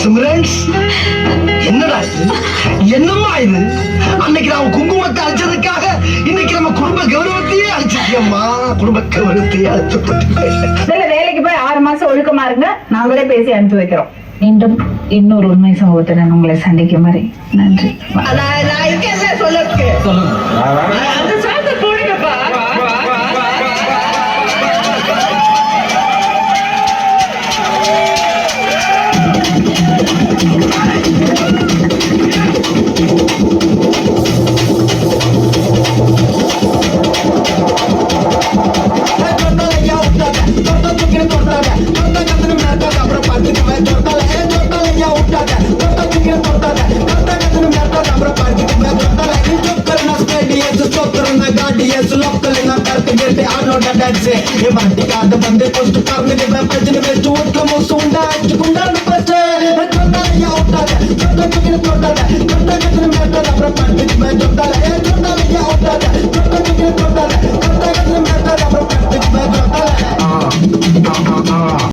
சிம்ரன்ஸ் என்னடா இது? என்னம்மா இது? அன்னைக்கு நான் குங்குமத்தை அழிச்சதுக்காக இன்னைக்கு நம்ம குடும்ப கௌரவத்தையே அழிச்சிருக்கியம்மா. குடும்ப கௌரவத்தையே அழிச்சு வேலைக்கு போய் 6 மாசம் ஒழுக்கமா இருங்க, நாங்களே பேசி அனுப்பி வைக்கிறோம். மீண்டும் இன்னொரு உண்மை சம்பவத்துடன் உங்களை சந்திக்கும் வரை நன்றி. बंदे पोस्ट करने के मैं बजने में चोट का मुसुंडा चुकुंडा बचे जोता या उठा दे जोता किने तोड़ा दे जोता किने मैं तो अपना पार्टी में जोता है जोता